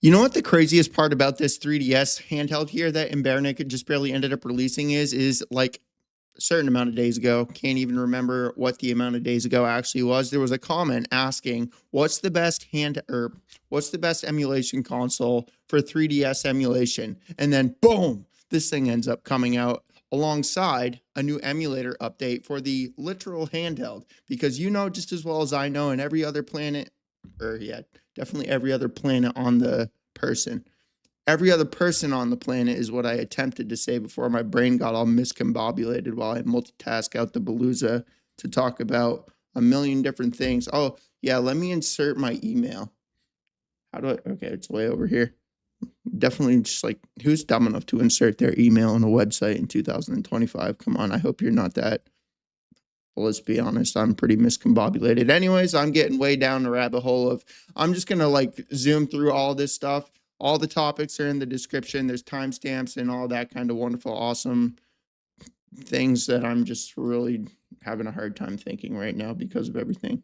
You know what the craziest part about this 3DS handheld here that Anbernic just barely ended up releasing is like a certain amount of days ago, can't even remember what the amount of days ago actually was. There was a comment asking what's the best what's the best emulation console for 3DS emulation? And then boom, this thing ends up coming out alongside a new emulator update for the literal handheld, because you know just as well as I know, and every other planet, or yeah, definitely every other planet on the person. Every other person on the planet is what I attempted to say before my brain got all miscombobulated while I multitask out the Palooza to talk about a million different things. Oh, yeah, let me insert my email. How do I? Okay, it's way over here. Definitely just like, who's dumb enough to insert their email on a website in 2025? Come on, I hope you're not that. Well, let's be honest, I'm pretty miscombobulated. Anyways, I'm getting way down the rabbit hole of, I'm just gonna like zoom through all this stuff. All the topics are in the description. There's timestamps and all that kind of wonderful, awesome things that I'm just really having a hard time thinking right now because of everything.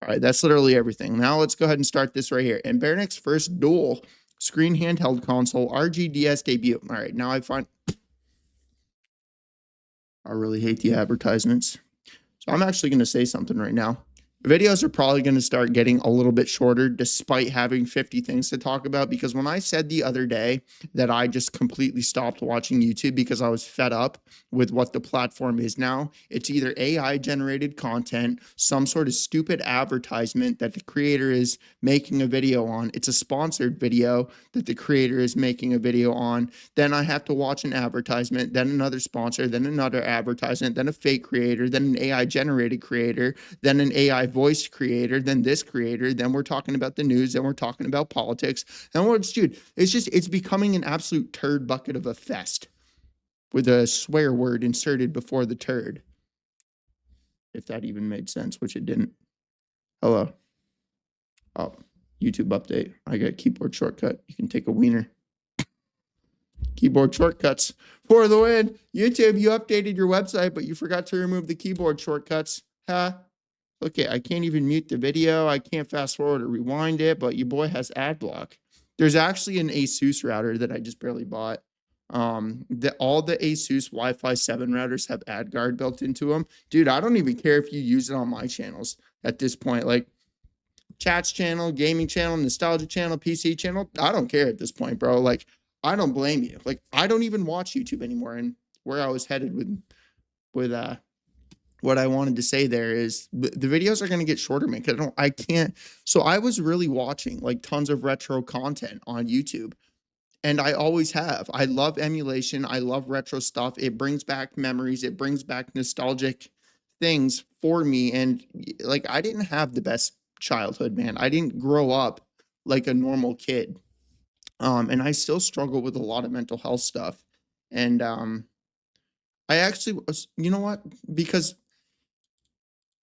All right, that's literally everything. Now let's go ahead and start this right here. Anbernic's first dual screen handheld console, RGDS debut. All right, now I really hate the advertisements. So I'm actually going to say something right now. The videos are probably going to start getting a little bit shorter despite having 50 things to talk about, because when I said the other day that I just completely stopped watching YouTube because I was fed up with what the platform is now, it's either AI generated content, some sort of stupid advertisement that the creator is making a video on. It's a sponsored video that the creator is making a video on. Then I have to watch an advertisement, then another sponsor, then another advertisement, then a fake creator, then an AI generated creator, then an AI voice creator, then this creator, then we're talking about the news, then we're talking about politics. And it's becoming an absolute turd bucket of a fest with a swear word inserted before the turd. If that even made sense, which it didn't. Hello. Oh, YouTube update. I got keyboard shortcut. You can take a wiener. Keyboard shortcuts for the win. YouTube, you updated your website, but you forgot to remove the keyboard shortcuts. Huh? Okay, I can't even mute the video. I can't fast forward or rewind it, but your boy has ad block. There's actually an Asus router that I just barely bought. All the Asus Wi-Fi 7 routers have ad guard built into them. Dude, I don't even care if you use it on my channels at this point. Like chats channel, gaming channel, nostalgia channel, PC channel. I don't care at this point, bro. Like, I don't blame you. Like, I don't even watch YouTube anymore. And where I was headed with what I wanted to say there is the videos are going to get shorter, man. Cause I can't. So I was really watching like tons of retro content on YouTube, and I always have. I love emulation. I love retro stuff. It brings back memories. It brings back nostalgic things for me. And like, I didn't have the best childhood, man. I didn't grow up like a normal kid. And I still struggle with a lot of mental health stuff. And I actually was, you know what? Because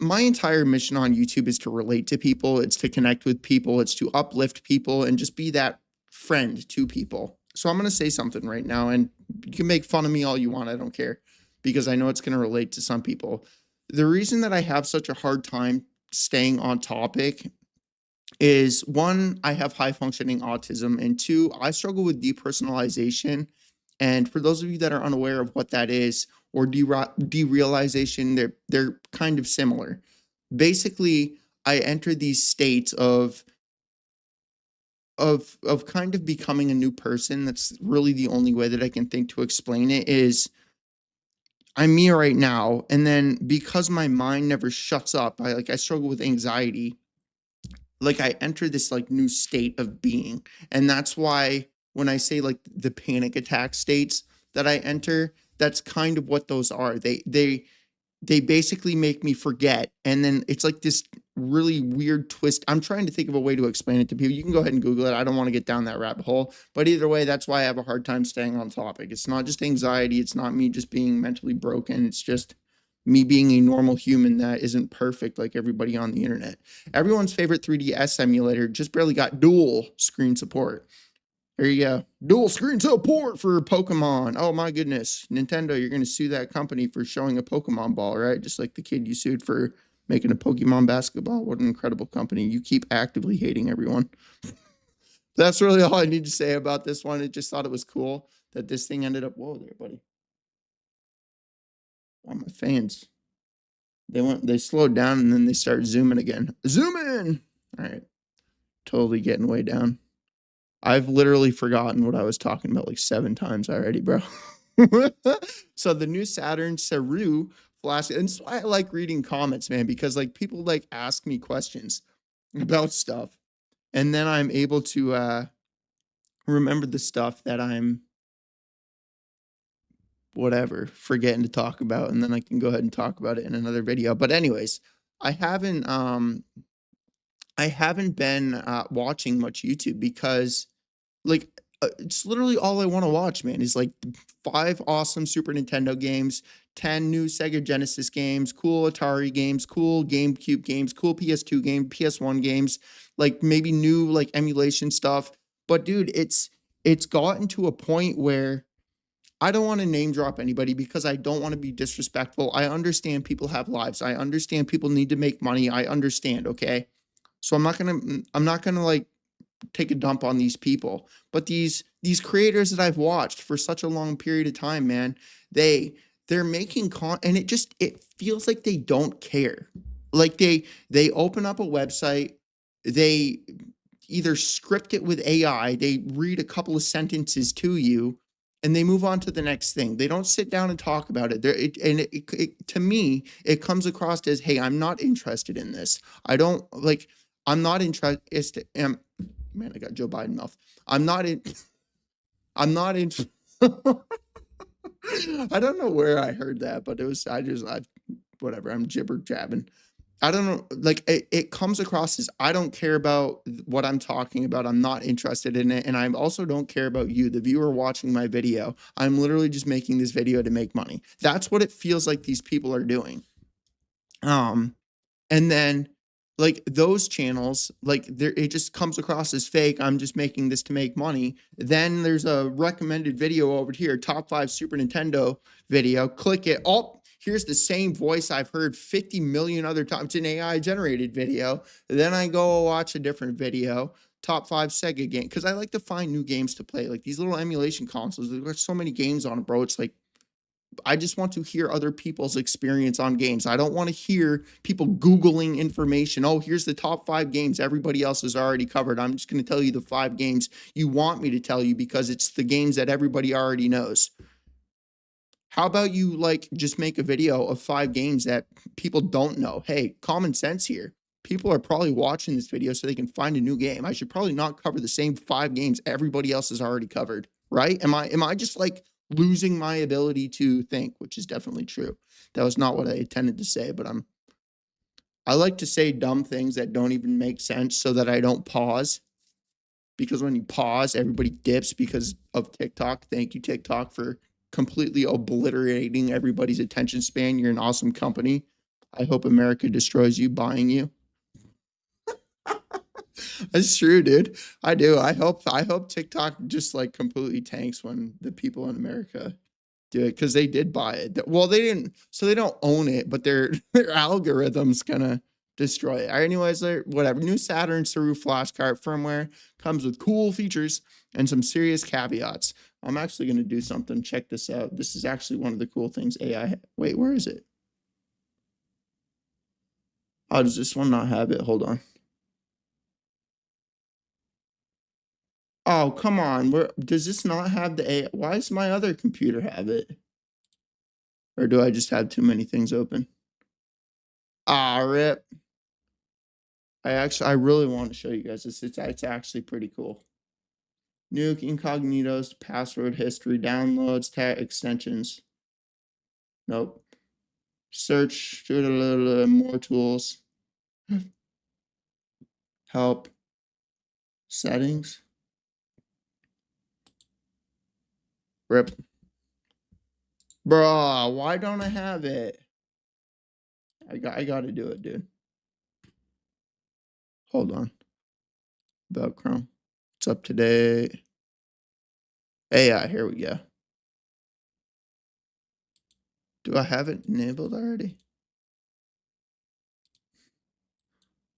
my entire mission on YouTube is to relate to people, it's to connect with people, it's to uplift people and just be that friend to people. So I'm going to say something right now, and you can make fun of me all you want. I don't care, because I know it's going to relate to some people. The reason that I have such a hard time staying on topic is, one, I have high functioning autism, and two, I struggle with depersonalization. And for those of you that are unaware of what that is, or derealization, they're kind of similar. Basically, I enter these states of kind of becoming a new person. That's really the only way that I can think to explain it. Is I'm me right now, and then because my mind never shuts up, I struggle with anxiety. Like, I enter this like new state of being, and that's why when I say like the panic attack states that I enter, that's kind of what those are. They basically make me forget, and then it's like this really weird twist. I'm trying to think of a way to explain it to people. You can go ahead and Google it. I don't want to get down that rabbit hole, but either way, that's why I have a hard time staying on topic. It's not just anxiety. It's not me just being mentally broken. It's just me being a normal human that isn't perfect like everybody on the internet. Everyone's favorite 3DS emulator just barely got dual screen support. There you go. Dual screen support for Pokemon. Oh my goodness. Nintendo, you're going to sue that company for showing a Pokemon ball, right? Just like the kid you sued for making a Pokemon basketball. What an incredible company. You keep actively hating everyone. That's really all I need to say about this one. I just thought it was cool that this thing ended up. Whoa there, buddy. Oh, my fans. They slowed down and then they start zooming again. Zoom in. All right. Totally getting way down. I've literally forgotten what I was talking about like 7 times already, bro. So the new Saturn Saroo flash, and that's why I like reading comments, man, because like people like ask me questions about stuff, and then I'm able to remember the stuff that I'm whatever forgetting to talk about, and then I can go ahead and talk about it in another video. But anyways, I haven't um I haven't been watching much YouTube because like it's literally all I want to watch, man, is like 5 awesome Super Nintendo games, 10 new Sega Genesis games, cool Atari games, cool GameCube games, cool PS2 game, PS1 games, like maybe new like emulation stuff. But dude, it's gotten to a point where I don't want to name drop anybody because I don't want to be disrespectful. I understand people have lives. I understand people need to make money. I understand, okay? So I'm not gonna like take a dump on these people. But these creators that I've watched for such a long period of time, man, they they're making and it feels like they don't care. Like they open up a website, they either script it with AI, they read a couple of sentences to you, and they move on to the next thing. They don't sit down and talk about it. To me, it comes across as, "Hey, I'm not interested in this. I don't like. I'm not interested." Man, I got Joe Biden mouth. I'm not in. I'm not in. I don't know where I heard that, but it was. Whatever. I'm jibber jabbing. I don't know. Like it comes across as I don't care about what I'm talking about. I'm not interested in it, and I also don't care about you, the viewer watching my video. I'm literally just making this video to make money. That's what it feels like these people are doing. Um, and then like those channels, like there it just comes across as fake. I'm just making this to make money. Then there's a recommended video over here, top 5 Super Nintendo video. Click it. Oh, here's the same voice I've heard 50 million other times. It's an AI generated video. Then I go watch a different video. Top 5 Sega game, because I like to find new games to play. Like these little emulation consoles, there's so many games on it, bro. It's like I just want to hear other people's experience on games. I don't want to hear people Googling information. Oh, here's the top 5 games everybody else has already covered. I'm just going to tell you the 5 games you want me to tell you because it's the games that everybody already knows. How about you like just make a video of 5 games that people don't know? Hey, common sense here. People are probably watching this video so they can find a new game. I should probably not cover the same 5 games everybody else has already covered, right? Am I just like losing my ability to think, which is definitely true. That was not what I intended to say, but I like to say dumb things that don't even make sense so that I don't pause. Because when you pause, everybody dips because of TikTok. Thank you, TikTok, for completely obliterating everybody's attention span. You're an awesome company. I hope America destroys you, buying you. That's true, dude. I do. I hope TikTok just like completely tanks when the people in America do it because they did buy it. Well, they didn't, so they don't own it, but their their algorithm's gonna destroy it. Anyways, whatever. New Saturn Saroo flashcard firmware comes with cool features and some serious caveats. I'm actually gonna do something. Check this out. This is actually one of the cool things AI. Wait, where is it? Oh, does this one not have it? Hold on. Oh, come on. Where does this not have the AI? Why does my other computer have it? Or do I just have too many things open? Ah, rip. I really want to show you guys this. It's actually pretty cool. Nuke, incognitos, password history, downloads, extensions. Nope. Search, more tools. Help. Settings. Rip. Bruh, why don't I have it? I gotta do it, dude. Hold on. About Chrome. It's up to date. AI, here we go. Do I have it enabled already?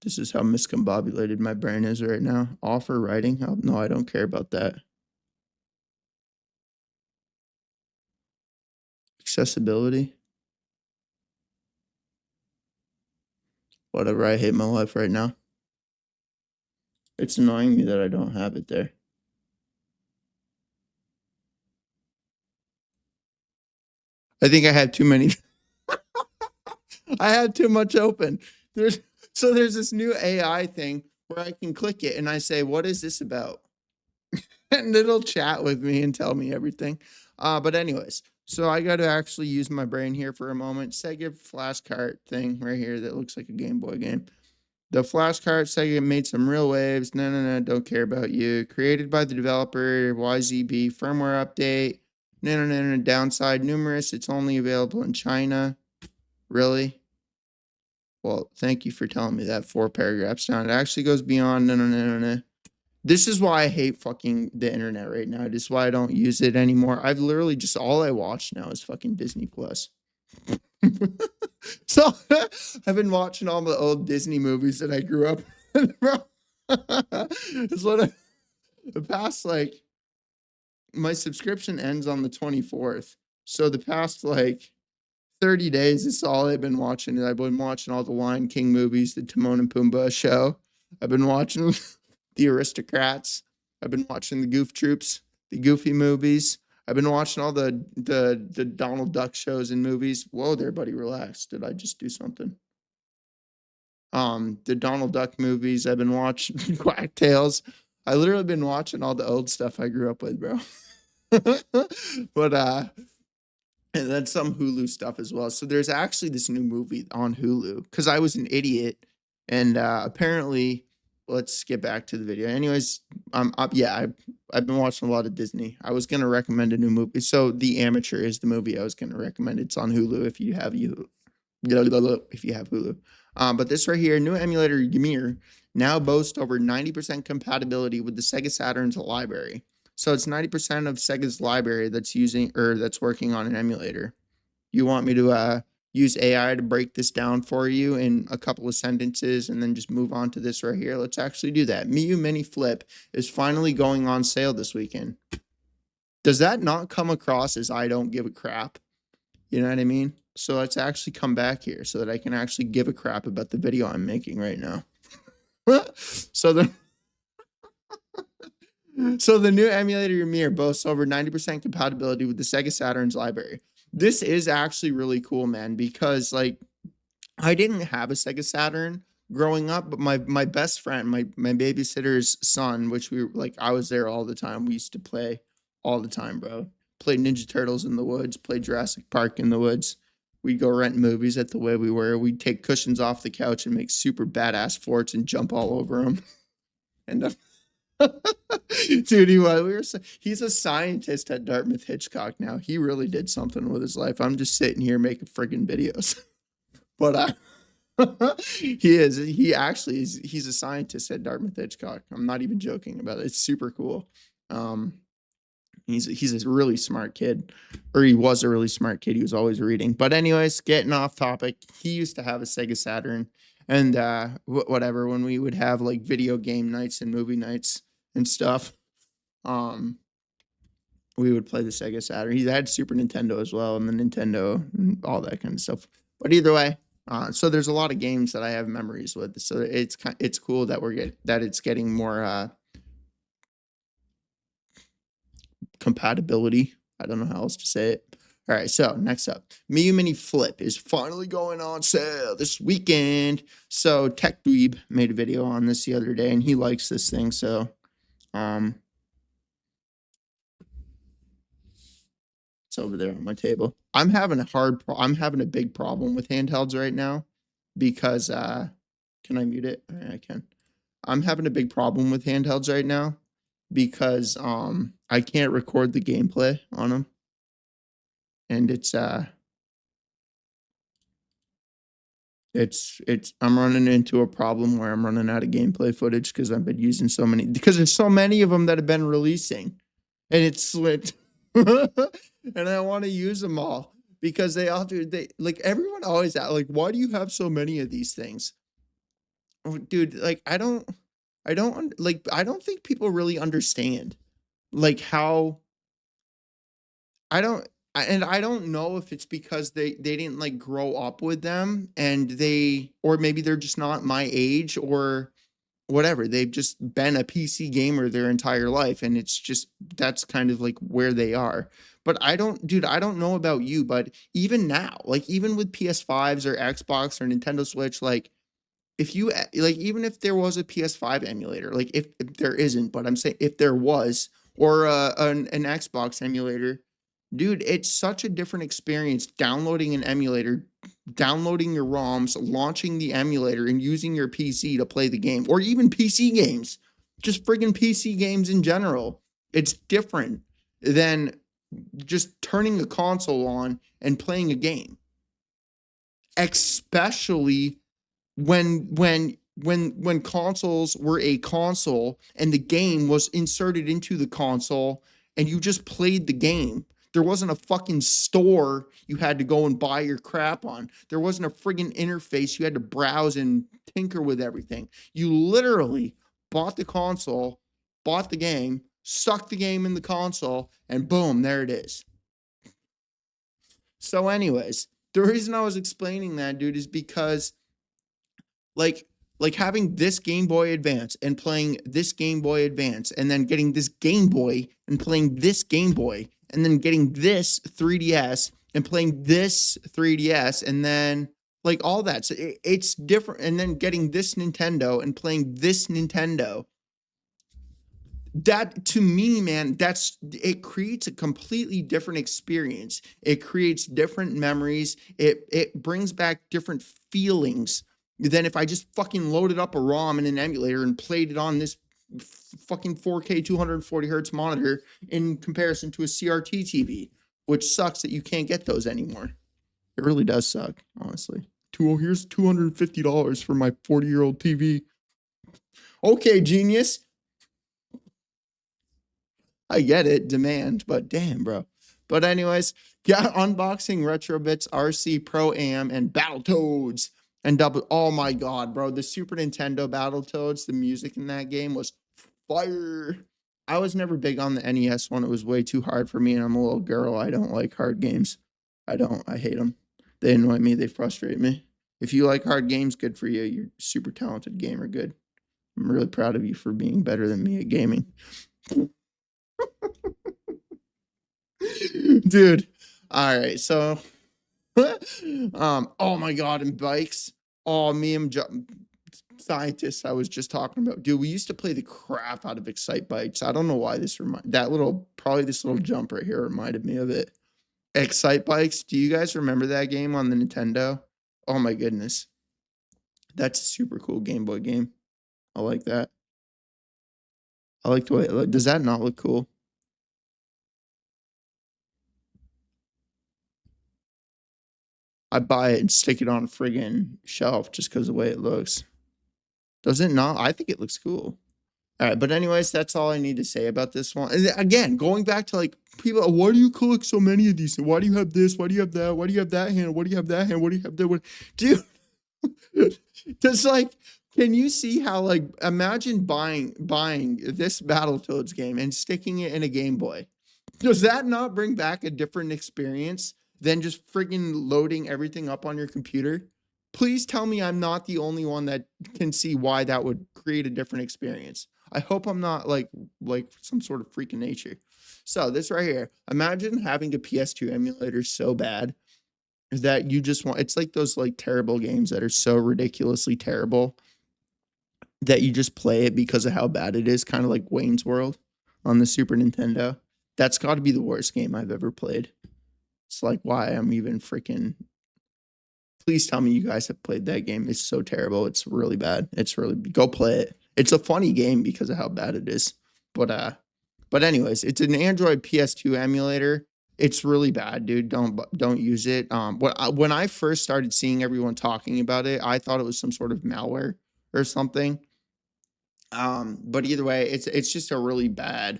This is how miscombobulated my brain is right now. Offer writing? Oh, no, I don't care about that. Accessibility? Whatever, I hate my life right now. It's annoying me that I don't have it there. I think I have too many. I had too much open. There's this new AI thing where I can click it and I say, "What is this about?" And it'll chat with me and tell me everything. But anyways, so I got to actually use my brain here for a moment. Sega flashcard thing right here that looks like a Game Boy game. The flashcard Sega made some real waves. No, don't care about you. Created by the developer YZB firmware update. No. Downside numerous. It's only available in China. Really? Well, thank you for telling me that 4 paragraphs down. It actually goes beyond. No. This is why I hate fucking the internet right now. This is why I don't use it anymore. I've literally just all I watch now is fucking Disney Plus. So I've been watching all the old Disney movies that I grew up with, bro. It's what the past, like, my subscription ends on the 24th. So the past, like, 30 days is all I've been watching. I've been watching all the Lion King movies, the Timon and Pumbaa show. I've been watching the Aristocrats. I've been watching the Goof Troops, the Goofy movies. I've been watching all the Donald Duck shows and movies. Whoa there, buddy, relax. Did I just do something? The Donald Duck movies. I've been watching Quack Tales. I literally been watching all the old stuff I grew up with, bro. But and then some Hulu stuff as well. So there's actually this new movie on Hulu because I was an idiot, and apparently, let's get back to the video. Anyways, I've been watching a lot of Disney. I was gonna recommend a new movie. So The Amateur is the movie I was gonna recommend. It's on Hulu if you have Hulu. But this right here, new emulator Ymir now boasts over 90% compatibility with the Sega Saturn's library. So it's 90% of Sega's library that's working on an emulator. You want me to use AI to break this down for you in a couple of sentences and then just move on to this right here? Let's actually do that. Miyoo Mini Flip is finally going on sale this weekend. Does that not come across as I don't give a crap? You know what I mean? So let's actually come back here so that I can actually give a crap about the video I'm making right now. So the new emulator Ymir boasts over 90% compatibility with the Sega Saturn's library. This is actually really cool, man, because like I didn't have a Sega Saturn growing up, but my best friend, my babysitter's son, which I was there all the time. We used to play all the time, bro. Played Ninja Turtles in the woods, played Jurassic Park in the woods. We'd go rent movies at the way we were. We'd take cushions off the couch and make super badass forts and jump all over them. And dude, he's a scientist at Dartmouth Hitchcock now. He really did something with his life. I'm just sitting here making friggin' videos. But he's a scientist at Dartmouth Hitchcock. I'm not even joking about it. It's super cool. He's a really smart kid, or he was a really smart kid. He was always reading. But anyways, getting off topic, he used to have a Sega Saturn, and whatever, when we would have like video game nights and movie nights and stuff, we would play the Sega Saturn. He had Super Nintendo as well, and the Nintendo and all that kind of stuff. But either way, so there's a lot of games that I have memories with. So it's cool that it's getting more compatibility. I don't know how else to say it. All right, so next up, Miyoo Mini Flip is finally going on sale this weekend. So Tech Dweeb made a video on this the other day, and he likes this thing. So, it's over there on my table. I'm having a big problem with handhelds right now because can I mute it? I can. I'm having a big problem with handhelds right now because I can't record the gameplay on them. And it's I'm running into a problem where I'm running out of gameplay footage because I've been using because there's so many of them that have been releasing, and it's slipped. And I want to use them all because everyone always asks, like, why do you have so many of these things? oh, dude, like I don't think people really understand like how I don't know if it's because they didn't like grow up with them and they or maybe they're just not my age or whatever. They've just been a PC gamer their entire life and it's just that's kind of like where they are. But I don't know about you, but even now, like even with PS5s or Xbox or Nintendo Switch, like if you like even if there was a PS5 emulator, like if there isn't, but I'm saying if there was or an Xbox emulator, dude, it's such a different experience downloading an emulator, downloading your ROMs, launching the emulator and using your PC to play the game or even PC games. Just friggin' PC games in general. It's different than just turning a console on and playing a game. Especially when consoles were a console and the game was inserted into the console and you just played the game. There wasn't a fucking store you had to go and buy your crap on. There wasn't a friggin' interface you had to browse and tinker with everything. You literally bought the console, bought the game, stuck the game in the console, and boom, there it is. So, anyways, the reason I was explaining that, dude, is because like like having this Game Boy Advance and playing this Game Boy Advance and then getting this Game Boy and playing this Game Boy and then getting this 3DS and playing this 3DS and then like all that. So it's different and then getting this Nintendo and playing this Nintendo. That to me, man, that's it creates a completely different experience. It creates different memories. It brings back different feelings than if I just fucking loaded up a ROM in an emulator and played it on this fucking 4K 240 hertz monitor in comparison to a CRT TV, which sucks that you can't get those anymore. It really does suck, honestly. Here's $250 for my 40-year-old TV. Okay, genius. I get it, demand, but damn, bro. But anyways, yeah, unboxing Retrobits RC Pro Am and Battletoads and double. Oh my god, bro, the Super Nintendo Battletoads, the music in that game was fire. I was never big on the NES one. It was way too hard for me, and I'm a little girl. I don't like hard games. I don't. I hate them. They annoy me. They frustrate me. If you like hard games, good for you. You're a super talented gamer. Good. I'm really proud of you for being better than me at gaming. Dude. All right. So, oh my God, and bikes. Oh, me and scientists I was just talking about. Dude, we used to play the crap out of Excite Bikes. I don't know why this probably this little jump right here reminded me of it. Excite Bikes. Do you guys remember that game on the Nintendo? Oh my goodness. That's a super cool Game Boy game. I like that. I like the way it look. Does that not look cool? I'd buy it and stick it on a friggin' shelf just because of the way it looks. Does it not? I think it looks cool. All right, but anyways, that's all I need to say about this one. And again, going back to like people, why do you collect so many of these? Why do you have this? Why do you have that? Why do you have that hand? Why do you have that hand? What do you have that one? Dude, just like, can you see how like imagine buying this Battletoads game and sticking it in a Game Boy? Does that not bring back a different experience than just friggin' loading everything up on your computer? Please tell me I'm not the only one that can see why that would create a different experience. I hope I'm not like some sort of freak of nature. So this right here, imagine having a PS2 emulator so bad that you just want it's like those like terrible games that are so ridiculously terrible that you just play it because of how bad it is, kind of like Wayne's World on the Super Nintendo. That's got to be the worst game I've ever played. It's like why I'm even freaking. Please tell me you guys have played that game. It's so terrible. It's really bad. It's really go play it. It's a funny game because of how bad it is. But anyways, it's an Android PS2 emulator. It's really bad, dude. Don't use it. When I first started seeing everyone talking about it, I thought it was some sort of malware or something. But either way, it's just a really bad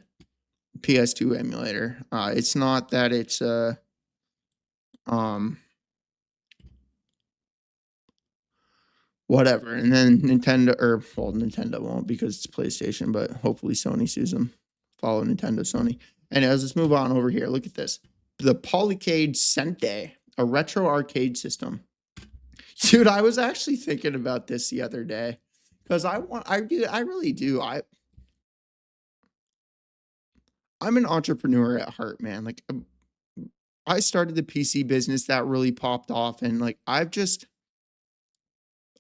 PS2 emulator. It's not that it's um whatever. And then Nintendo won't because it's PlayStation, but hopefully Sony sues them. Follow Nintendo, Sony. And let's move on over here. Look at this. The Polycade Sente, a retro arcade system. Dude, I was actually thinking about this the other day because I really do. I'm an entrepreneur at heart, man. Like I started the PC business that really popped off, and like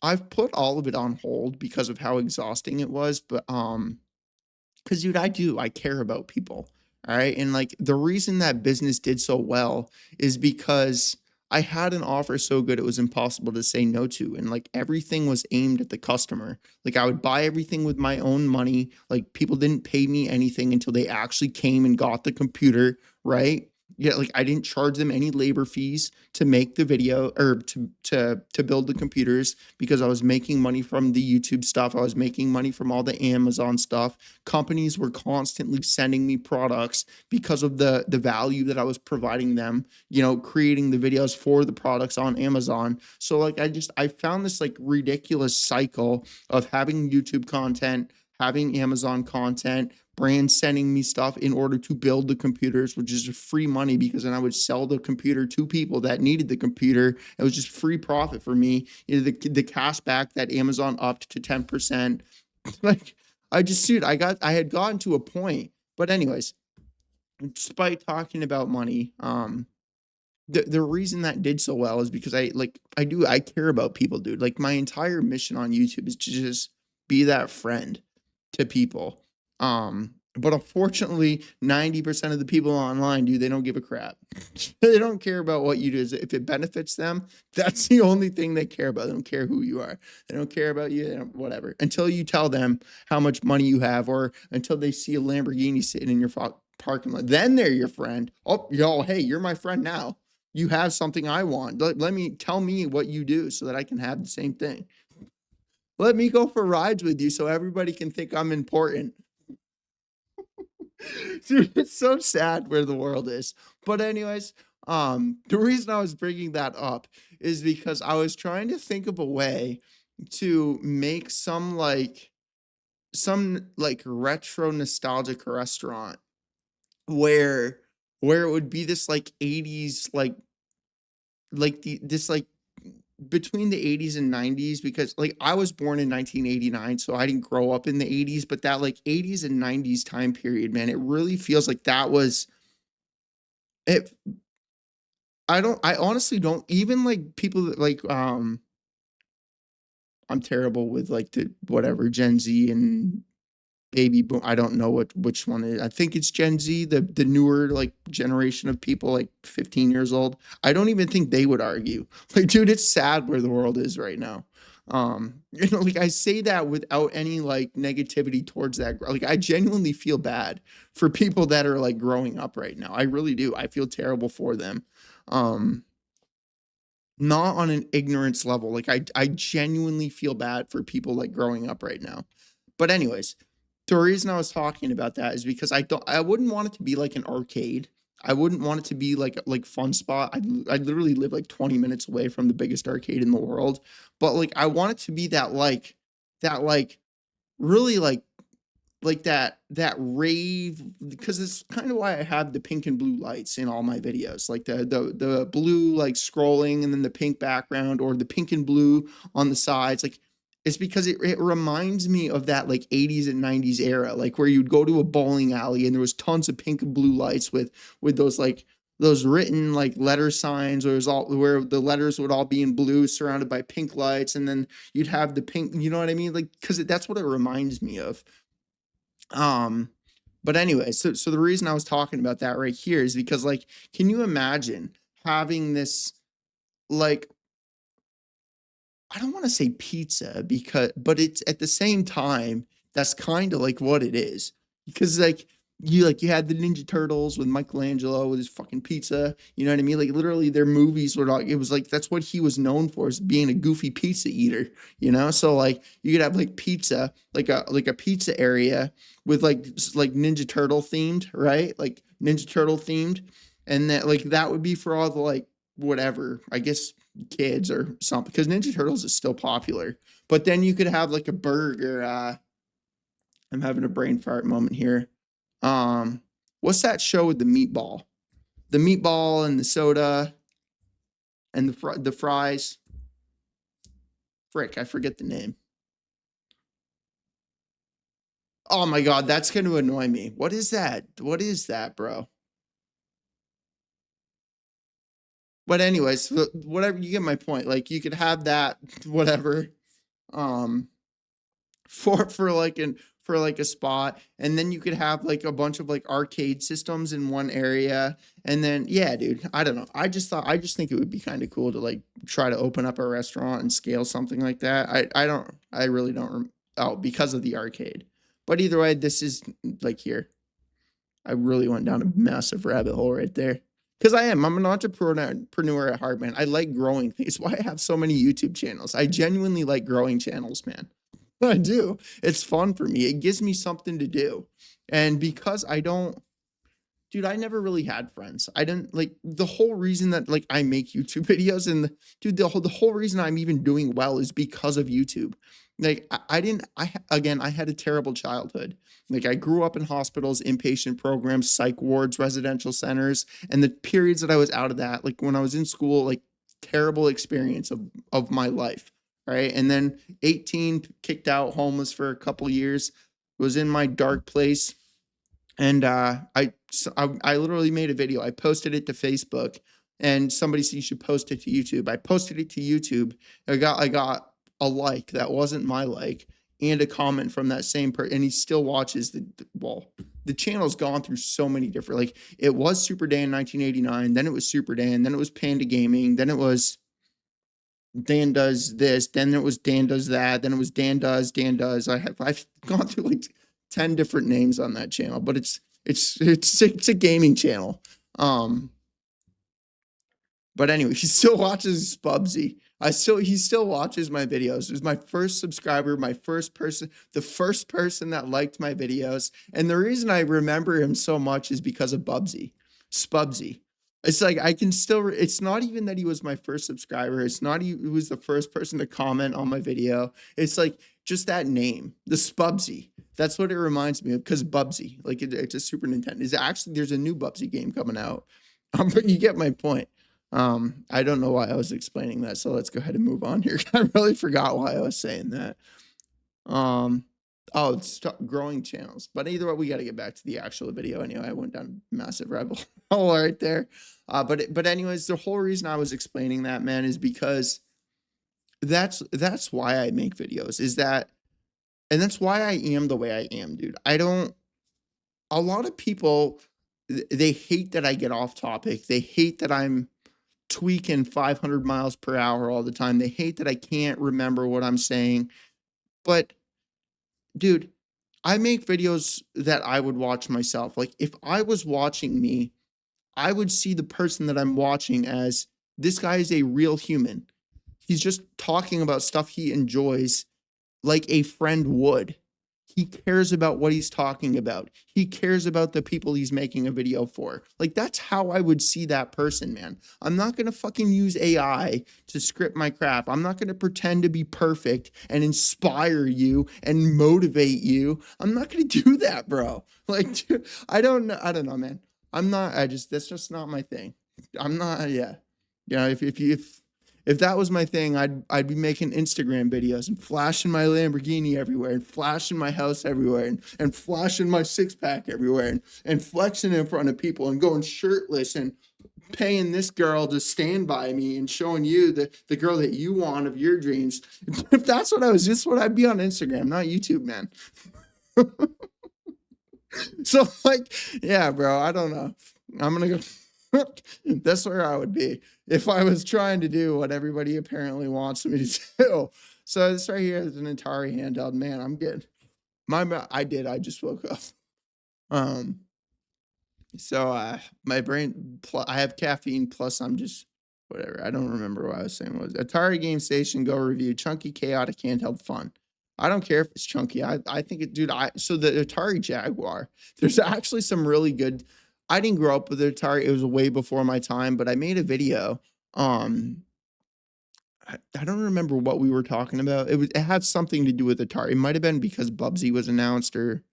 I've put all of it on hold because of how exhausting it was, but because dude, I care about people. All right. And like the reason that business did so well is because I had an offer so good it was impossible to say no to. And like everything was aimed at the customer. Like I would buy everything with my own money. Like people didn't pay me anything until they actually came and got the computer, right? Yeah, like I didn't charge them any labor fees to make the video or to build the computers because I was making money from the YouTube stuff. I was making money from all the Amazon stuff. Companies were constantly sending me products because of the value that I was providing them, creating the videos for the products on Amazon. So like I found this like ridiculous cycle of having YouTube content, having Amazon content, brands sending me stuff in order to build the computers, which is free money because then I would sell the computer to people that needed the computer. It was just free profit for me. The cash back that Amazon upped to 10%. Like I had gotten to a point. But anyways, despite talking about money, the reason that did so well is because I care about people, dude. Like my entire mission on YouTube is to just be that friend to people. But unfortunately, 90% of the people online, dude, they don't give a crap. They don't care about what you do. If it benefits them, that's the only thing they care about. They don't care who you are. They don't care about you. They don't, whatever. Until you tell them how much money you have, or until they see a Lamborghini sitting in your parking lot, then they're your friend. Oh, hey, you're my friend now. You have something I want. Tell me what you do so that I can have the same thing. Let me go for rides with you so everybody can think I'm important. Dude, it's so sad where the world is. But anyways, the reason I was bringing that up is because I was trying to think of a way to make some retro nostalgic restaurant where it would be this like 80s like the this like between the 80s and 90s, because like I was born in 1989, so I didn't grow up in the 80s, but that like 80s and 90s time period, man, it really feels like that was it. I honestly don't even like people that like I'm terrible with like the whatever Gen Z and baby boom. I don't know which one it is. I think it's Gen Z, the newer like generation of people like 15 years old. I don't even think they would argue. Like, dude, it's sad where the world is right now. Like I say that without any like negativity towards that. Like I genuinely feel bad for people that are like growing up right now. I really do. I feel terrible for them. Um, Not on an ignorance level. Like I genuinely feel bad for people like growing up right now. But anyways, the reason I was talking about that is because I wouldn't want it to be like an arcade. I wouldn't want it to be like fun spot. I literally live like 20 minutes away from the biggest arcade in the world. But like I want it to be that really that rave, because it's kind of why I have the pink and blue lights in all my videos, like the blue like scrolling and then the pink background, or the pink and blue on the sides. Like it's because it reminds me of that like 80s and 90s era, like where you'd go to a bowling alley and there was tons of pink and blue lights with those written like letter signs, where the letters would all be in blue surrounded by pink lights, and then you'd have the pink, you know what I mean? Like, because that's what it reminds me of. um, but anyway, so the reason I was talking about that right here is because like, can you imagine having this like, I don't want to say pizza but it's at the same time that's kind of like what it is, because like you had the Ninja Turtles with Michelangelo with his fucking pizza, you know what I mean? Like literally their movies were like, it was like that's what he was known for, as being a goofy pizza eater, you know? So like you could have like pizza, like a pizza area with like Ninja Turtle themed, right? Like Ninja Turtle themed, and that would be for all the like whatever, I guess kids or something, because Ninja Turtles is still popular. But then you could have like a burger. I'm having a brain fart moment here. What's that show with the meatball? The meatball and the soda and the fries. Frick, I forget the name. Oh my god, that's going to annoy me. What is that? What is that, bro? But anyways, whatever, you get my point. Like you could have that, whatever, um, for like a spot, and then you could have like a bunch of like arcade systems in one area, and then yeah, dude, I don't know. I just think it would be kind of cool to like try to open up a restaurant and scale something like that. I really don't. Oh, because of the arcade. But either way, this is like here. I really went down a massive rabbit hole right there. Because I'm an entrepreneur at heart, man. I like growing things. Why I have so many YouTube channels. I genuinely like growing channels, man. I do. It's fun for me. It gives me something to do. And because I don't, dude, I never really had friends. I didn't like the whole reason that like I make YouTube videos and dude, the whole reason I'm even doing well is because of YouTube. Like I didn't, again, I had a terrible childhood. Like I grew up in hospitals, inpatient programs, psych wards, residential centers, and the periods that I was out of that, like when I was in school, like terrible experience of my life. Right. And then 18, kicked out, homeless for a couple years, was in my dark place. And I literally made a video. I posted it to Facebook, and somebody said you should post it to YouTube. I posted it to YouTube. I got a like that wasn't my like, and a comment from that same person. And he still watches the channel's gone through so many different, like it was Super Day in 1989, then it was Super Day, and then it was Panda Gaming, then it was Dan does this, then it was Dan does that, then it was Dan does. I've gone through like 10 different names on that channel, but it's a gaming channel. But anyway, he still watches Spubsy. He still watches my videos. He was my first subscriber, my first person, the first person that liked my videos. And the reason I remember him so much is because of Spubsy. It's like I can still. It's not even that he was my first subscriber. It's not he was the first person to comment on my video. It's like just that name, the Spubsy. That's what it reminds me of, because Bubsy, like it's a Super Nintendo. Is actually there's a new Bubsy game coming out. But you get my point. I don't know why I was explaining that, so let's go ahead and move on here. I really forgot why I was saying that. Oh, it's growing channels. But either way, we got to get back to the actual video. Anyway, I went down a massive rabbit hole right there. But anyways, the whole reason I was explaining that, man, is because that's why I make videos. And that's why I am the way I am, dude. A lot of people, they hate that I get off topic. They hate that I'm tweaking 500 miles per hour all the time. They hate that I can't remember what I'm saying. But dude, I make videos that I would watch myself. Like if I was watching me, I would see the person that I'm watching as this guy is a real human. He's just talking about stuff he enjoys like a friend would. He cares about what he's talking about. He cares about the people he's making a video for. Like that's how I would see that person, man. I'm not going to fucking use AI to script my crap. I'm not going to pretend to be perfect and inspire you and motivate you. I'm not going to do that, bro. Like dude, I don't know, man. That's just not my thing. I'm not, yeah. Yeah, if that was my thing, I'd be making Instagram videos and flashing my Lamborghini everywhere and flashing my house everywhere and flashing my six pack everywhere and flexing in front of people and going shirtless and paying this girl to stand by me and showing you the girl that you want of your dreams. If that's what I'd be on Instagram, not YouTube, man. So like, yeah, bro, I don't know. I'm gonna go. That's where I would be if I was trying to do what everybody apparently wants me to do. So this right here is an Atari handheld. Man, I'm good. I just woke up. So my brain, I have caffeine, plus I'm just whatever. I don't remember what I was saying. Was Atari Gamestation Go review chunky, chaotic, handheld fun. I don't care if it's chunky. I think it, dude. So the Atari Jaguar. There's actually some really good. I didn't grow up with Atari. It was way before my time, but I made a video. Um, I don't remember what we were talking about. It had something to do with Atari. It might have been because Bubsy was announced or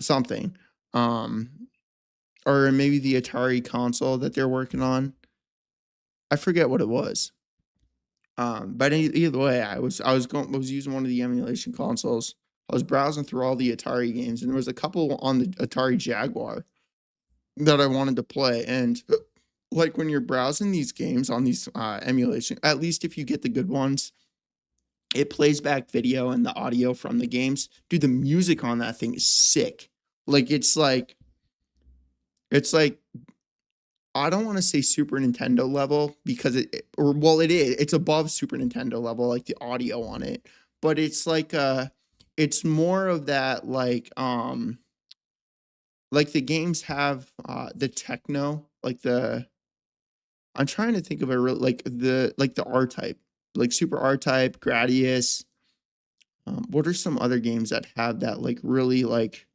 something. Or maybe the Atari console that they're working on. I forget what it was. But either way, I was using one of the emulation consoles. I was browsing through all the Atari games, and there was a couple on the Atari Jaguar that I wanted to play. And like when you're browsing these games on these emulation, at least if you get the good ones, it plays back video and the audio from the games. Dude, the music on that thing is sick. Like it's like I don't want to say Super Nintendo level because it is. It's above Super Nintendo level, like the audio on it. But it's like it's more of that like the games have the techno, like the I'm trying to think of like the R type, like Super R type, Gradius. What are some other games that have that like really like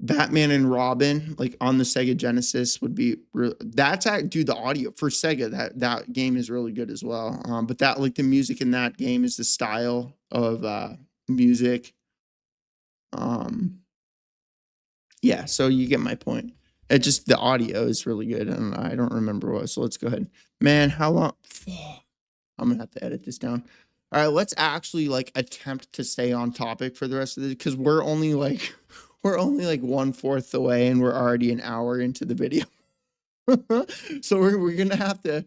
Batman and Robin, like on the Sega Genesis, would be that's dude, the audio for Sega, that game is really good as well. But that like the music in that game is the style of music. Yeah, so you get my point. It just the audio is really good, and I don't remember what. So let's go ahead. Man, how long? I'm gonna have to edit this down. All right, let's actually like attempt to stay on topic for the rest of this because we're only like 1/4 the way, and we're already an hour into the video. So we're gonna have to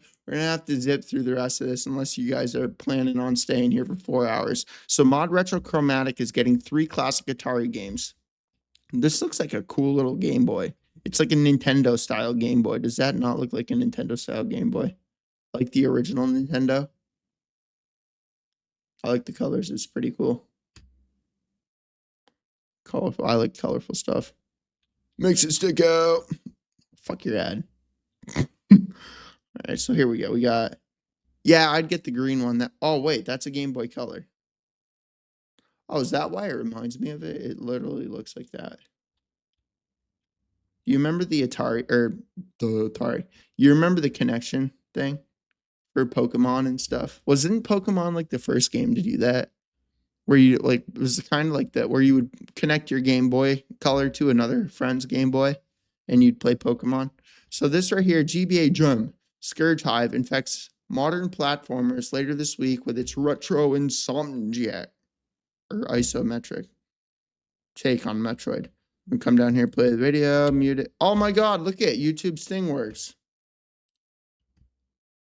zip through the rest of this unless you guys are planning on staying here for 4 hours. So Mod Retro Chromatic is getting 3 classic Atari games. This looks like a cool little Game Boy. It's like a Nintendo style Game Boy. Does that not look like a Nintendo style Game Boy? Like the original Nintendo? I like the colors. It's pretty cool. Colorful. I like colorful stuff. Makes it stick out. Fuck your ad. All right, so here we go. We got, yeah, I'd get the green one. Oh wait, that's a Game Boy Color. Oh, is that why it reminds me of it? It literally looks like that. You remember the Atari or the Atari? You remember the connection thing for Pokemon and stuff? Wasn't Pokemon like the first game to do that? Where you like it was kind of like that, where you would connect your Game Boy Color to another friend's Game Boy, and you'd play Pokemon. So this right here, GBA Drum Scourge Hive infects modern platformers later this week with its retro insomniac or isometric take on Metroid. We come down here, play the video, mute it. Oh my God, look at YouTube's thing works.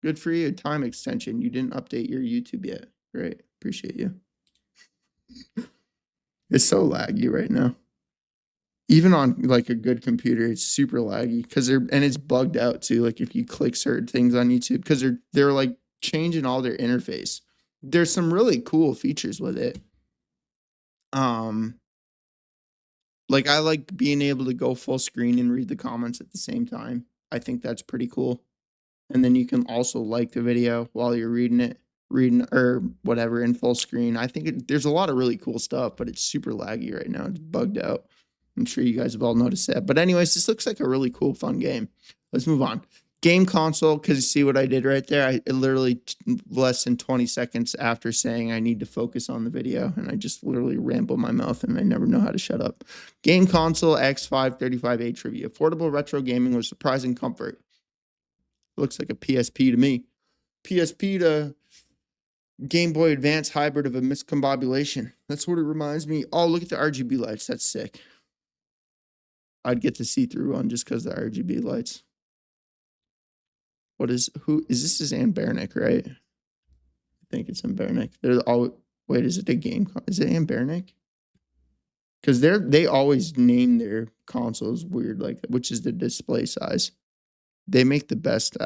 Good for you. Time extension. You didn't update your YouTube yet. Great. Appreciate you. It's so laggy right now. Even on like a good computer, it's super laggy because it's bugged out too. Like if you click certain things on YouTube, because they're like changing all their interface. There's some really cool features with it. Like I like being able to go full screen and read the comments at the same time. I think that's pretty cool. And then you can also like the video while you're reading or whatever in full screen. I think there's a lot of really cool stuff, but it's super laggy right now. It's bugged out. I'm sure you guys have all noticed that. But anyways, this looks like a really cool, fun game. Let's move on. Game console, because you see what I did right there? I literally less than 20 seconds after saying I need to focus on the video, and I just literally ramble my mouth, and I never know how to shut up. Game console X535A trivia. Affordable retro gaming with surprising comfort. Looks like a PSP to me. PSP to Game Boy Advance hybrid of a miscombobulation. That's what it reminds me. Oh, look at the RGB lights. That's sick. I'd get the see-through one just because of the RGB lights. Who is this? Is Anbernic, right? I think it's Anbernic. They're all, wait, is it a game? Is it Anbernic? Because they always name their consoles weird like that, which is the display size. They make the best,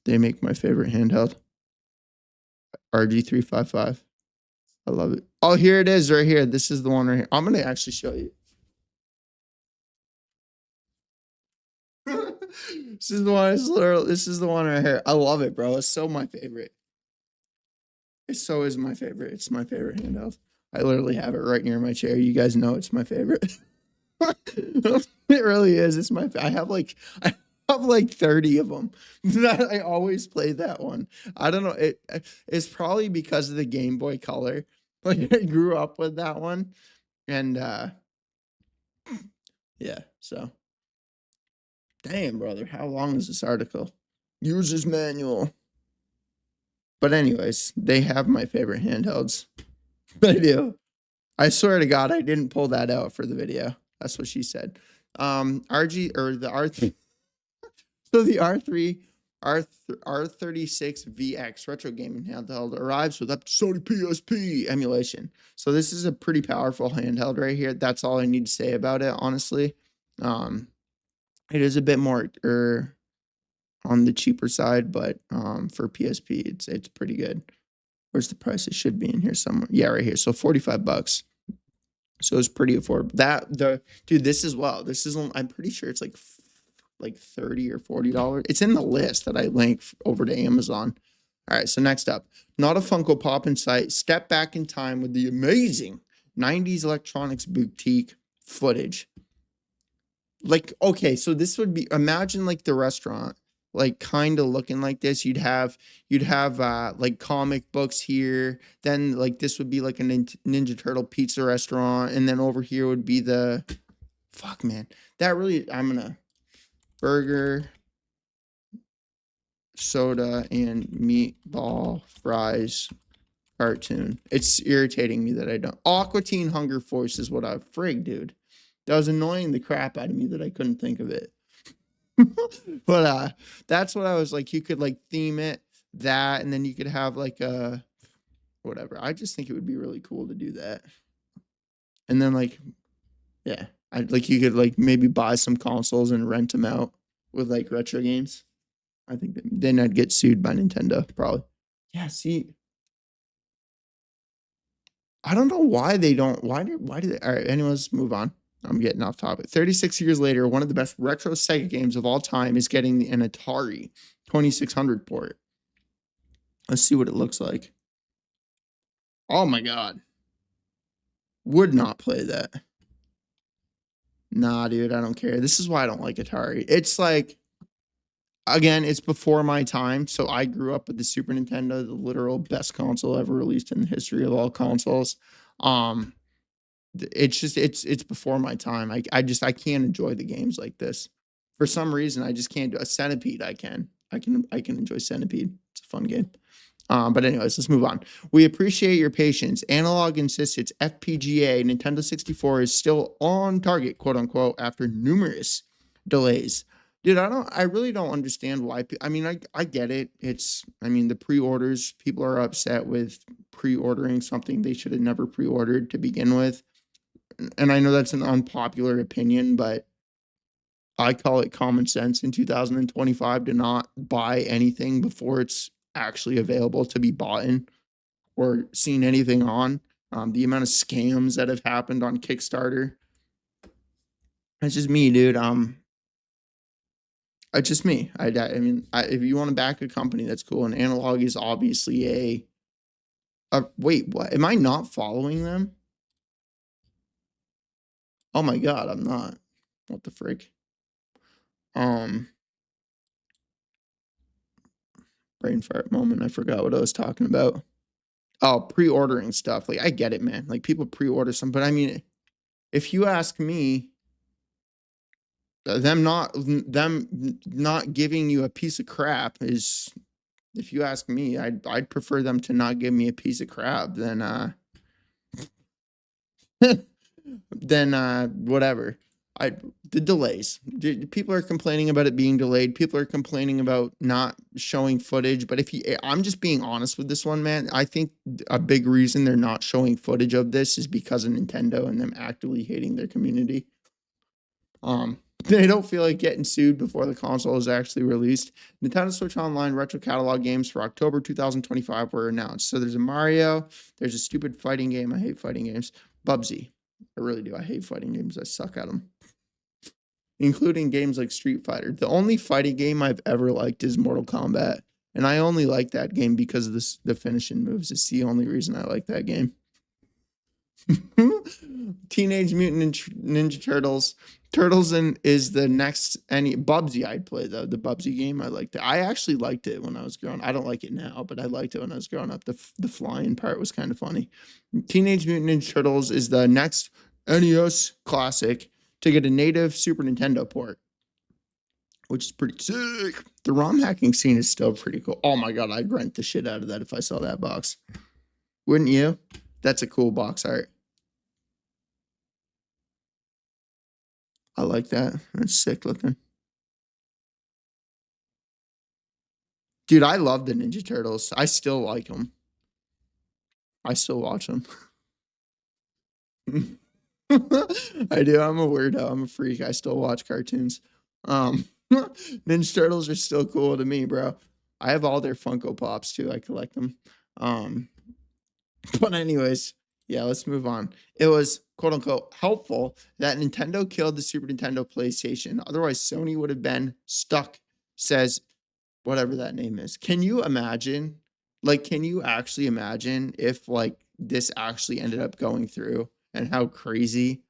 they make my favorite handheld. RG355. I love it. Oh, here it is right here. This is the one right here. I'm going to actually show you. This is the one. This is the one right here. I love it, bro. It's so my favorite. It so is my favorite. It's my favorite handheld. I literally have it right near my chair. You guys know it's my favorite. It really is. It's my. I have like have like 30 of them. I always play that one. I don't know. It's probably because of the Game Boy Color. Like I grew up with that one. And yeah, so damn, brother, how long is this article? User's manual. But anyways, they have my favorite handhelds. They do. I swear to God, I didn't pull that out for the video. That's what she said. RG or the R3. So the R36 VX retro gaming handheld arrives with up to Sony PSP emulation. So this is a pretty powerful handheld right here. That's all I need to say about it, honestly. It is a bit more on the cheaper side, but for PSP, it's pretty good. Where's the price? It should be in here somewhere. Yeah, right here. So $45. So it's pretty affordable. Dude, this as well. This is I'm pretty sure it's like $30 or $40. It's in the list that I link over to Amazon. All right, so next up, not a Funko Pop in sight. Step back in time with the amazing 90s electronics boutique footage. Like, okay, so this would be, imagine like the restaurant, like kind of looking like this. You'd have like comic books here. Then like this would be like a Ninja Turtle pizza restaurant, and then over here would be the fuck, man. That really, burger, soda, and meatball fries cartoon. It's irritating me that I don't. Aqua Teen Hunger Force is what frig, dude. That was annoying the crap out of me that I couldn't think of it. But that's what I was like. You could like theme it that, and then you could have like a whatever. I just think it would be really cool to do that. And then like, yeah, you could like maybe buy some consoles and rent them out with like retro games. I think then I'd get sued by Nintendo probably. Yeah, see, I don't know why they don't. Why do they? All right, anyways, move on. I'm getting off topic. 36 years later, one of the best retro Sega games of all time is getting an Atari 2600 port. Let's see what it looks like. Oh my God. Would not play that. Nah, dude, I don't care. This is why I don't like Atari. It's like, again, it's before my time. So I grew up with the Super Nintendo, the literal best console ever released in the history of all consoles. It's before my time. I can't enjoy the games like this. For some reason, I just can't do a Centipede. I can enjoy Centipede. It's a fun game. But anyways, let's move on. We appreciate your patience. Analog insists its FPGA Nintendo 64 is still on target, quote unquote, after numerous delays. Dude, I really don't understand why. I get it. The pre-orders, people are upset with pre-ordering something they should have never pre-ordered to begin with. And I know that's an unpopular opinion, but I call it common sense in 2025 to not buy anything before it's actually available to be bought in or seen anything on. The amount of scams that have happened on Kickstarter. That's just me, dude. It's just me. If you want to back a company, that's cool. And Analog is obviously wait, what? Am I not following them? Oh my God, I'm not. What the frick? Brain fart moment. I forgot what I was talking about. Oh, pre-ordering stuff. Like, I get it, man. Like, people pre-order some, but if you ask me, them not giving you a piece of crap is, if you ask me, I'd prefer them to not give me a piece of crap than whatever. The delays. People are complaining about it being delayed. People are complaining about not showing footage. But I'm just being honest with this one, man. I think a big reason they're not showing footage of this is because of Nintendo and them actively hating their community. They don't feel like getting sued before the console is actually released. Nintendo Switch Online retro catalog games for October 2025 were announced. So there's a Mario. There's a stupid fighting game. I hate fighting games. Bubsy. I really do. I hate fighting games. I suck at them. Including games like Street Fighter. The only fighting game I've ever liked is Mortal Kombat. And I only like that game because of the finishing moves. It's the only reason I like that game. Teenage Mutant Ninja Turtles Turtles is the next any Bubsy I'd play though. The Bubsy game I liked it. I actually liked it when I was growing. I don't like it now, but I liked it when I was growing up. The flying part was kind of funny. Teenage Mutant Ninja Turtles is the next NES classic to get a native Super Nintendo port, which is pretty sick. The ROM hacking scene is still pretty cool. Oh my god, I'd rent the shit out of that if I saw that box. Wouldn't you? That's a cool box art. I like that. That's sick looking. Dude, I love the Ninja Turtles. I still like them. I still watch them. I do. I'm a weirdo. I'm a freak. I still watch cartoons. Ninja Turtles are still cool to me, bro. I have all their Funko Pops too. I collect them. Um, but anyways, yeah, let's move on. It was quote unquote helpful that Nintendo killed the Super Nintendo PlayStation. Otherwise, Sony would have been stuck, says whatever that name is. Can you imagine? Like, can you actually imagine if like this actually ended up going through and how crazy,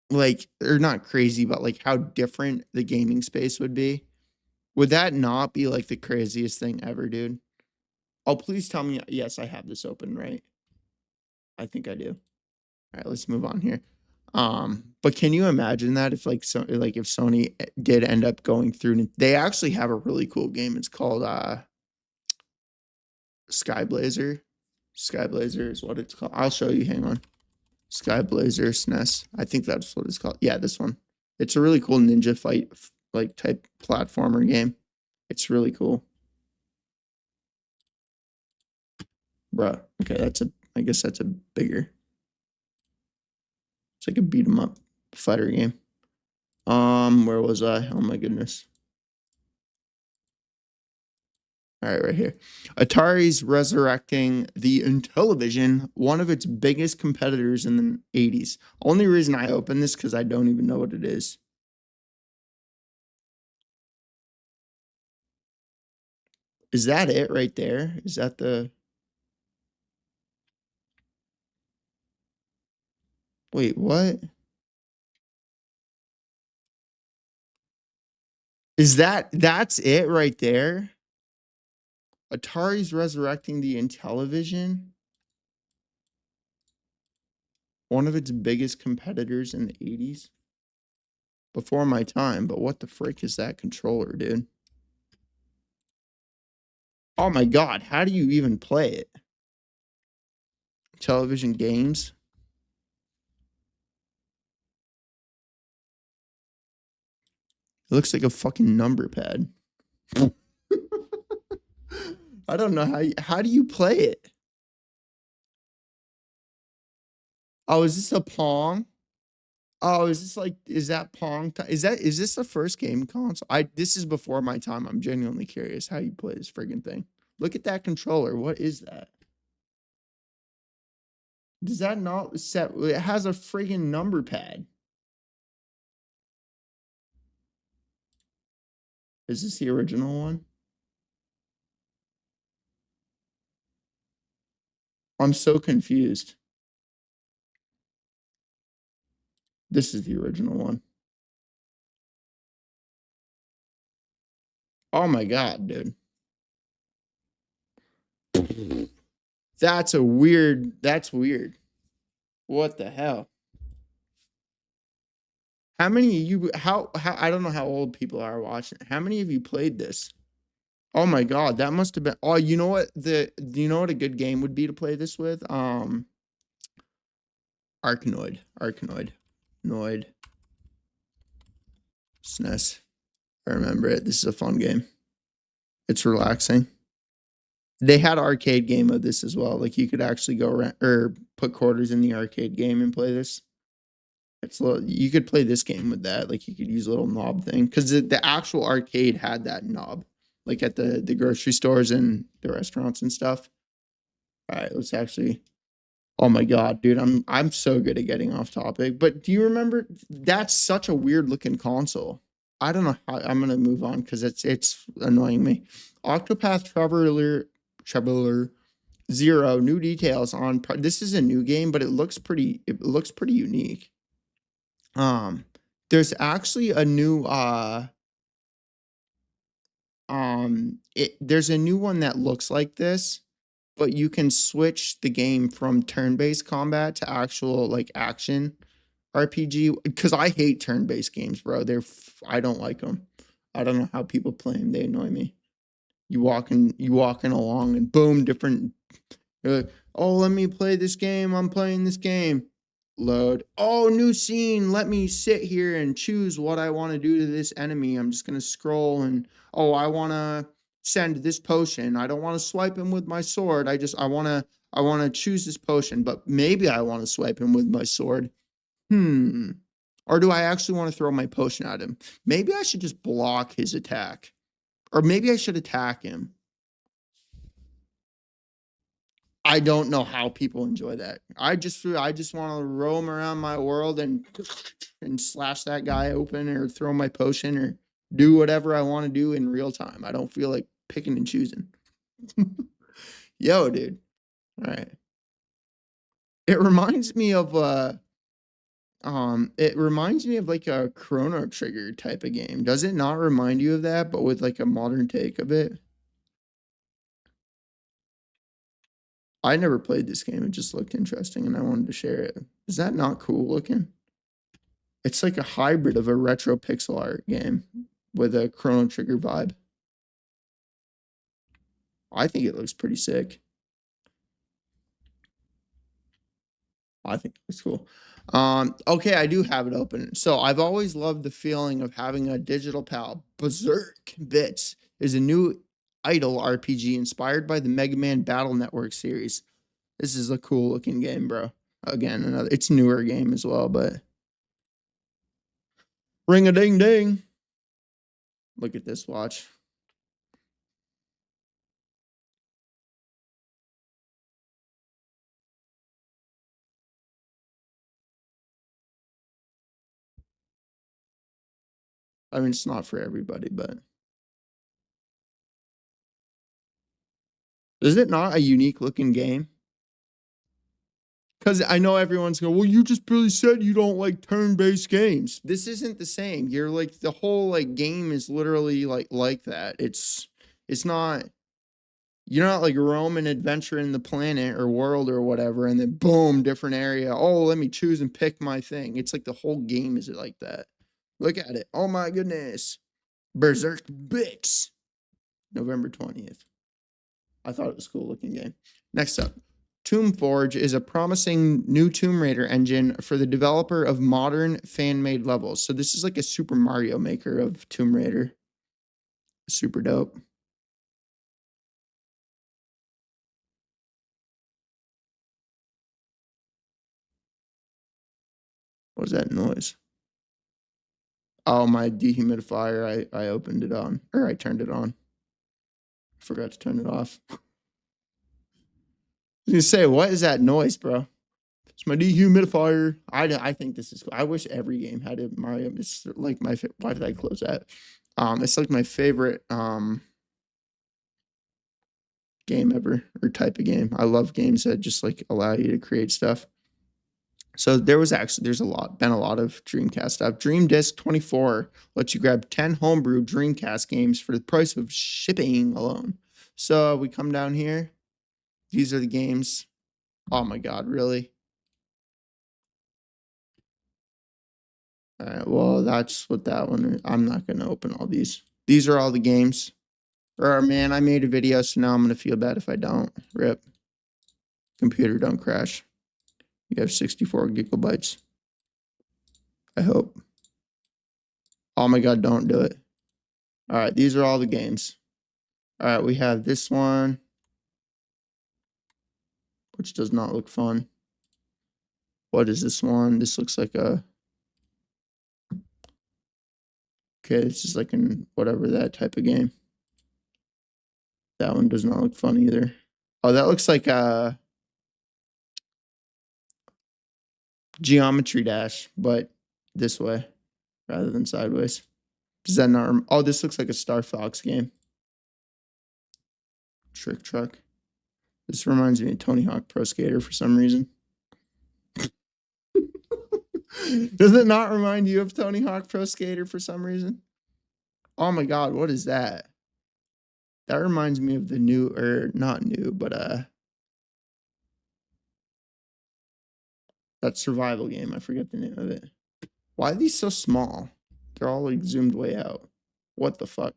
like, or not crazy, but like how different the gaming space would be? Would that not be like the craziest thing ever, dude? Oh, please tell me. Yes, I have this open, right? I think I do. All right, let's move on here. But can you imagine that if like so like if Sony did end up going through, they actually have a really cool game. It's called Sky Blazer. Sky Blazer is what it's called. I'll show you. Hang on. Sky Blazer SNES. I think that's what it's called. Yeah, this one. It's a really cool ninja fight like type platformer game. It's really cool. Bruh. Okay, I guess that's a bigger. It's like a beat 'em up fighter game. Where was I? Oh my goodness. All right, right here. Atari's resurrecting the Intellivision, one of its biggest competitors in the 80s. Only reason I open this because I don't even know what it is. Is that it right there? Is that the... Wait, what? That's it right there? Atari's resurrecting the Intellivision, one of its biggest competitors in the 80s. Before my time, but what the frick is that controller, dude? Oh my god, how do you even play it? Television games? It looks like a fucking number pad. I don't know how do you play it? Oh, is this a Pong? Oh, is that Pong? Is this the first game console? This is before my time. I'm genuinely curious how you play this friggin' thing. Look at that controller. What is that? Does that not set? It has a friggin' number pad. Is this the original one? I'm so confused. This is the original one. Oh my god, dude. That's weird. What the hell? How many of you how I don't know how old people are watching. How many of you played this? Oh my god, that must have been. Oh, you know what do you know what a good game would be to play this with? Arkanoid. Noid. SNES. I remember it. This is a fun game. It's relaxing. They had arcade game of this as well. Like you could actually go around or put quarters in the arcade game and play this. You could play this game with that. Like you could use a little knob thing because the actual arcade had that knob, like at the grocery stores and the restaurants and stuff. All right, let's actually. Oh my god, dude, I'm so good at getting off topic. But do you remember that's such a weird looking console? I don't know how I'm gonna move on because it's annoying me. Octopath Traveler Zero, new details on this is a new game, but it looks pretty unique. There's actually a new there's a new one that looks like this, but you can switch the game from turn-based combat to actual like action RPG. Because I hate turn-based games, bro. I don't like them. I don't know how people play them. They annoy me. You walking along and boom, different. You're like, oh, let me play this game. I'm playing this game. Load. Oh, new scene. Let me sit here and choose what I want to do to this enemy. I'm just gonna scroll and oh, I want to send this potion. I don't want to swipe him with my sword. I want to choose this potion, but maybe I want to swipe him with my sword. Or do I actually want to throw my potion at him? Maybe I should just block his attack. Or maybe I should attack him. I don't know how people enjoy that. I just want to roam around my world and slash that guy open or throw my potion or do whatever I want to do in real time. I don't feel like picking and choosing. Yo, dude. All right. It reminds me of like a Chrono Trigger type of game. Does it not remind you of that, but with like a modern take of it? I never played this game. It just looked interesting and I wanted to share it. Is that not cool looking? It's like a hybrid of a retro pixel art game with a Chrono Trigger vibe. I think it looks pretty sick. I think it's cool. Okay, I do have it open. So I've always loved the feeling of having a digital pal. Berserk Bits is a new idle RPG inspired by the Mega Man Battle Network series. This is a cool looking game, bro. Again, it's a newer game as well, but ring a ding ding. Look at this watch. I mean, it's not for everybody, but is it not a unique looking game? Because I know everyone's going, well, you just really said you don't like turn-based games. This isn't the same. You're like the whole like game is literally like that. It's not. You're not like roaming adventuring the planet or world or whatever, and then boom, different area. Oh, let me choose and pick my thing. It's like the whole game is like that. Look at it. Oh my goodness. Berserk Bits. November 20th. I thought it was a cool looking game. Next up, Tomb Forge is a promising new Tomb Raider engine for the developer of modern fan-made levels. So this is like a Super Mario Maker of Tomb Raider. Super dope. What was that noise? Oh, my dehumidifier. I opened it on, or I turned it on. Forgot to turn it off. I was gonna say, what is that noise, bro? It's my dehumidifier. I think this is cool. I wish every game had a Mario. It's like my why did I close that? It's like my favorite game ever or type of game. I love games that just like allow you to create stuff. So there's a lot of Dreamcast stuff. Dream Disc 24 lets you grab 10 homebrew Dreamcast games for the price of shipping alone. So we come down here. These are the games. Oh my god, really? All right, well, that's what that one is. I'm not going to open all these. These are all the games. Or, man, I made a video, so now I'm going to feel bad if I don't. Rip. Computer, don't crash. You have 64 gigabytes. I hope. Oh my god, don't do it. All right, these are all the games. All right, we have this one, which does not look fun. What is this one? This looks like a... Okay, this is like an whatever that type of game. That one does not look fun either. Oh, that looks like a Geometry Dash, but this way rather than sideways. Does that not? Oh, this looks like a Star Fox game. Trick Truck. This reminds me of Tony Hawk Pro Skater for some reason. Does it not remind you of Tony Hawk Pro Skater for some reason? Oh my god, what is that? That reminds me of the new, or not new, but that survival game. I forget the name of it. Why are these so small? They're all like zoomed way out. What the fuck?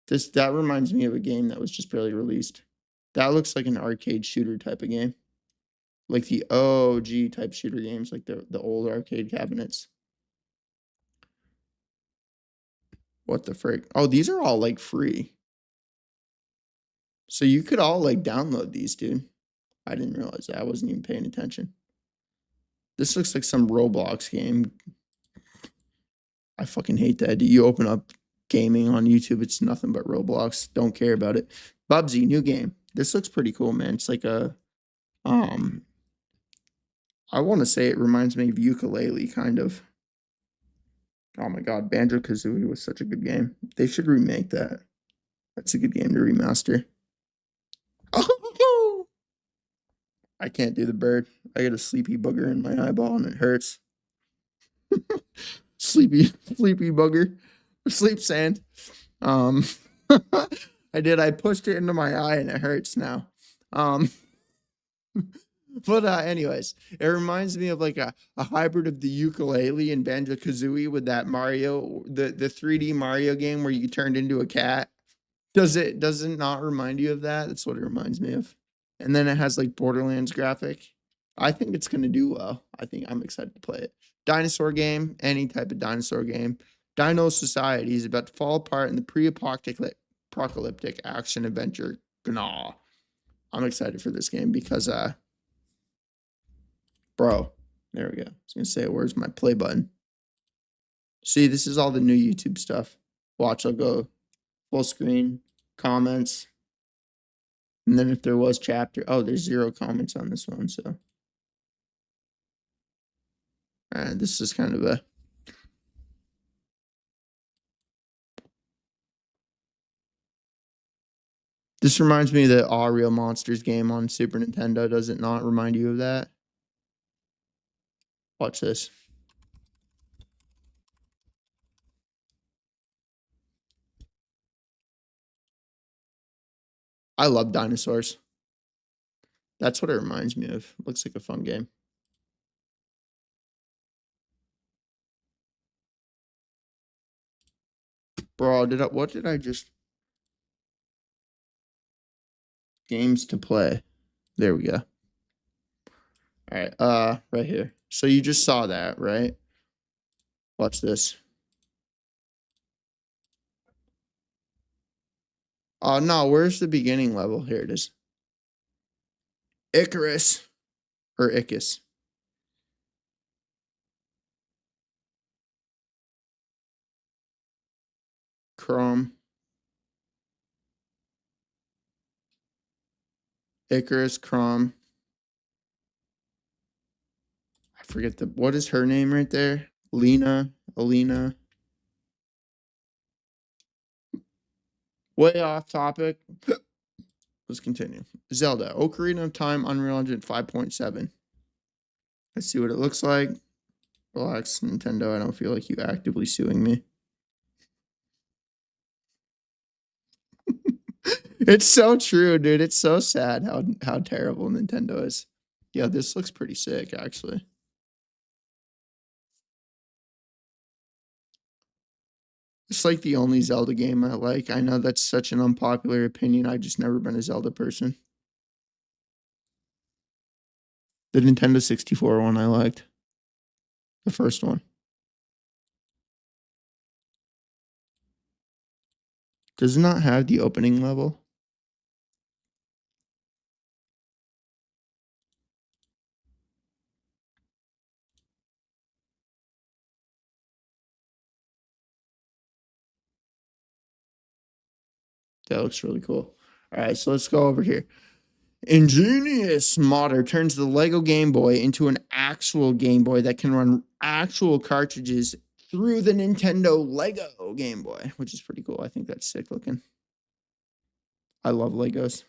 That reminds me of a game that was just barely released. That looks like an arcade shooter type of game. Like the OG type shooter games, like the old arcade cabinets. What the frick? Oh, these are all like free. So you could all like download these, dude. I didn't realize that. I wasn't even paying attention. This looks like some Roblox game. I fucking hate that. You open up gaming on YouTube, it's nothing but Roblox. Don't care about it. Bubsy, new game. This looks pretty cool, man. It's like a I want to say it reminds me of Ukulele, kind of. Oh my god, Banjo-Kazooie was such a good game. They should remake that. That's a good game to remaster. Oh, I can't do the bird. I got a sleepy booger in my eyeball and it hurts. sleepy booger. Sleep sand. I did. I pushed it into my eye and it hurts now. But anyways, it reminds me of like a hybrid of the ukulele and Banjo-Kazooie with that Mario, the 3D Mario game where you turned into a cat. Does it not remind you of that? That's what it reminds me of. And then it has like Borderlands graphic. I think it's gonna do well. I think I'm excited to play it. Dinosaur game, any type of dinosaur game. Dino Society is about to fall apart in the pre-apocalyptic action adventure Gnaw. I'm excited for this game because bro, there we go. I was gonna say, where's my play button? See, this is all the new YouTube stuff. Watch, I'll go full screen, comments, and then if there was chapter, oh, there's 0 comments on this one, so. All right, this is kind of a. This reminds me of the All Real Monsters game on Super Nintendo. Does it not remind you of that? Watch this. I love dinosaurs. That's what it reminds me of. Looks like a fun game. Bro, what did I just... Games to play. There we go. All right, right here. So you just saw that, right? Watch this. Oh, no, where's the beginning level? Here it is. Icarus. Or Icus. Chrome. Icarus, Chrome. I forget what is her name right there? Alina. Way off topic. Let's continue. Zelda, Ocarina of Time, Unreal Engine 5.7. Let's see what it looks like. Relax, Nintendo. I don't feel like you actively suing me. It's so true, dude. It's so sad how terrible Nintendo is. Yeah, this looks pretty sick, actually. It's like the only Zelda game I like. I know that's such an unpopular opinion. I've just never been a Zelda person. The Nintendo 64 one I liked. The first one. Does it not have the opening level? That looks really cool. All right, so let's go over here. Ingenious modder turns the Lego Game Boy into an actual Game Boy that can run actual cartridges through the Nintendo Lego Game Boy, which is pretty cool. I think that's sick looking. I love Legos.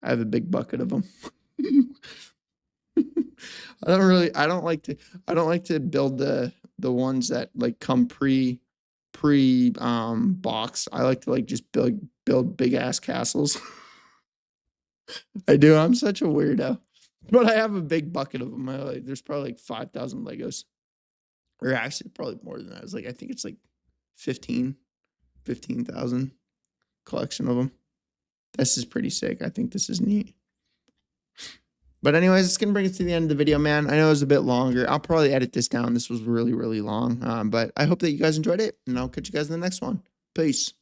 I have a big bucket of them. I don't like to build the ones that like come pre box. I like to like just build big ass castles. I do. I'm such a weirdo. But I have a big bucket of them. There's probably like 5,000 Legos. Or actually probably more than that. It's like I think it's like 15,000 collection of them. This is pretty sick. I think this is neat. But anyways, it's going to bring us to the end of the video, man. I know it was a bit longer. I'll probably edit this down. This was really, really long. But I hope that you guys enjoyed it. And I'll catch you guys in the next one. Peace.